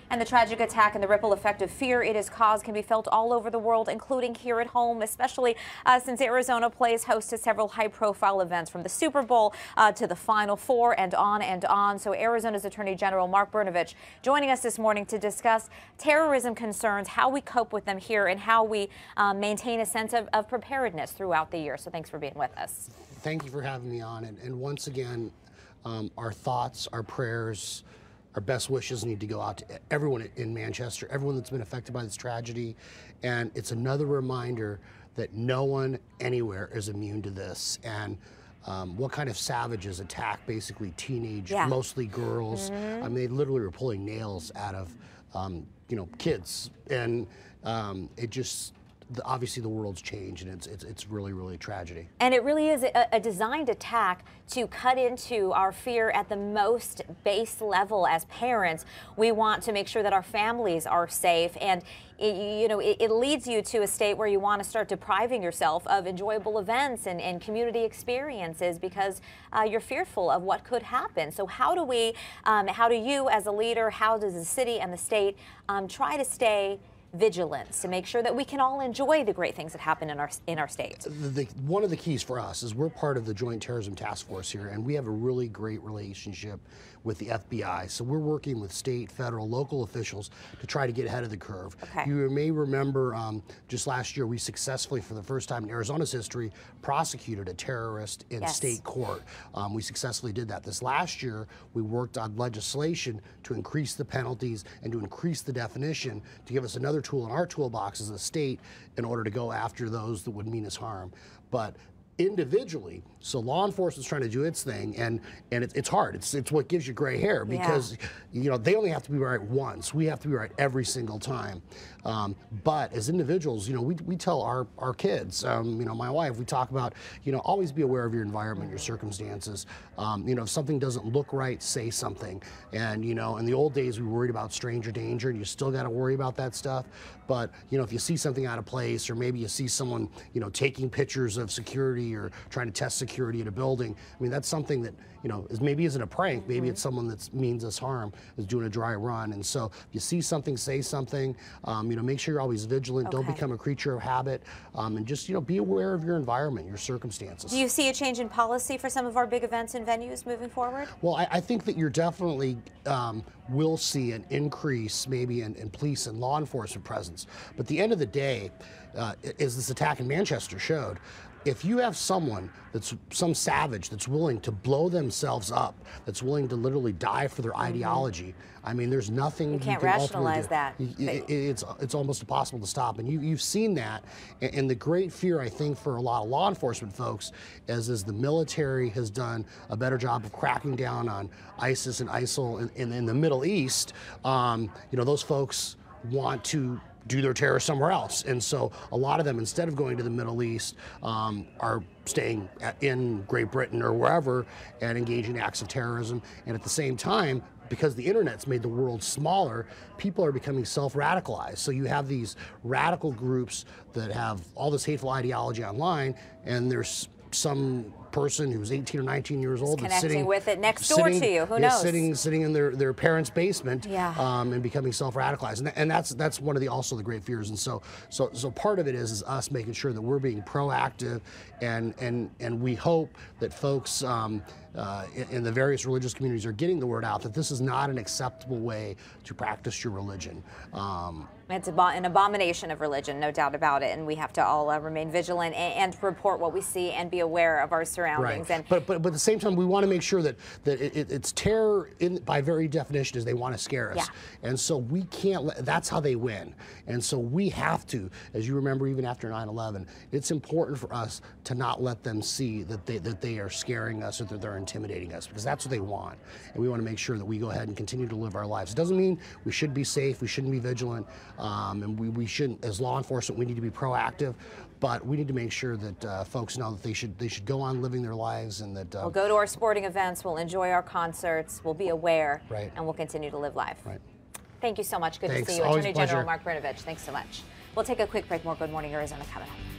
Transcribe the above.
And the tragic attack and the ripple effect of fear it has caused can be felt all over the world, including here at home, especially since Arizona plays host to several high-profile events, from the Super Bowl to the Final Four and on and on. So Arizona's Attorney General Mark Brnovich joining us this morning to discuss terrorism concerns, how we cope with them here, and how we maintain a sense of preparedness throughout the year. So thanks for being with us. Thank you for having me on. And once again, our thoughts, our prayers, our best wishes need to go out to everyone in Manchester, everyone that's been affected by this tragedy. And it's another reminder that no one anywhere is immune to this. And what kind of savages attack basically teenage, mostly girls. I mean, they literally were pulling nails out of, kids. And it just, obviously the world's changed, and it's really, really a tragedy. And it really is a designed attack to cut into our fear at the most base level. As parents, we want to make sure that our families are safe, and it leads you to a state where you want to start depriving yourself of enjoyable events and community experiences because you're fearful of what could happen. So how do you as a leader, how does the city and the state try to stay vigilance to make sure that we can all enjoy the great things that happen in our state? One of the keys for us is we're part of the Joint Terrorism Task Force here, and we have a really great relationship with the FBI. So we're working with state, federal, local officials to try to get ahead of the curve. Okay. You may remember just last year we successfully, for the first time in Arizona's history, prosecuted a terrorist in state court. We successfully did that. This last year we worked on legislation to increase the penalties and to increase the definition to give us another tool in our toolbox as a state in order to go after those that would mean us harm. But individually, so law enforcement's trying to do its thing, and it's hard. It's what gives you gray hair, because they only have to be right once. We have to be right every single time. But as individuals, we tell our kids, my wife, we talk about, always be aware of your environment, your circumstances. If something doesn't look right, say something. And in the old days we worried about stranger danger, and you still got to worry about that stuff. But if you see something out of place, or maybe you see someone taking pictures of security or trying to test security at a building, I mean, that's something that maybe isn't a prank, maybe it's someone that means us harm, is doing a dry run. And so if you see something, say something. Make sure you're always vigilant. Don't become a creature of habit, and just be aware of your environment, your circumstances. Do you see a change in policy for some of our big events and venues moving forward? Well, I think that you're definitely will see an increase maybe in police and law enforcement presence. But at the end of the day, as this attack in Manchester showed, if you have someone some savage that's willing to blow themselves up, that's willing to literally die for their ideology, I mean, there's nothing you can rationalize that. It's almost impossible to stop, and you've seen that. And the great fear, I think, for a lot of law enforcement folks is the military has done a better job of cracking down on ISIS and ISIL in the Middle East. Those folks want to do their terror somewhere else. And so a lot of them, instead of going to the Middle East, are staying in Great Britain or wherever and engaging in acts of terrorism. And at the same time, because the internet's made the world smaller, people are becoming self-radicalized. So you have these radical groups that have all this hateful ideology online, and there's some person who's 18 or 19 years old that's connecting with it next door to you. Who knows? Sitting in their parents' basement, and becoming self-radicalized, and that's one of also the great fears. And so part of it is us making sure that we're being proactive, and we hope that folks in the various religious communities are getting the word out that this is not an acceptable way to practice your religion. It's an abomination of religion, no doubt about it, and we have to all remain vigilant and report what we see and be aware of our surroundings. Right. But at the same time, we want to make sure that it's terror by very definition is they want to scare us, and so we can't. That's how they win, and so we have to, as you remember, even after 9/11, it's important for us to not let them see that they are scaring us or that they're intimidating us, because that's what they want, and we want to make sure that we go ahead and continue to live our lives. It doesn't mean we should be safe, we shouldn't be vigilant. And we shouldn't, as law enforcement, we need to be proactive, but we need to make sure that folks know that they should go on living their lives, and that we'll go to our sporting events, we'll enjoy our concerts, we'll be aware, right, and we'll continue to live life. Right. Thank you so much. Good Thanks. to see you, Always Attorney a pleasure. General Mark Brnovich. Thanks so much. We'll take a quick break. More Good Morning Arizona coming up.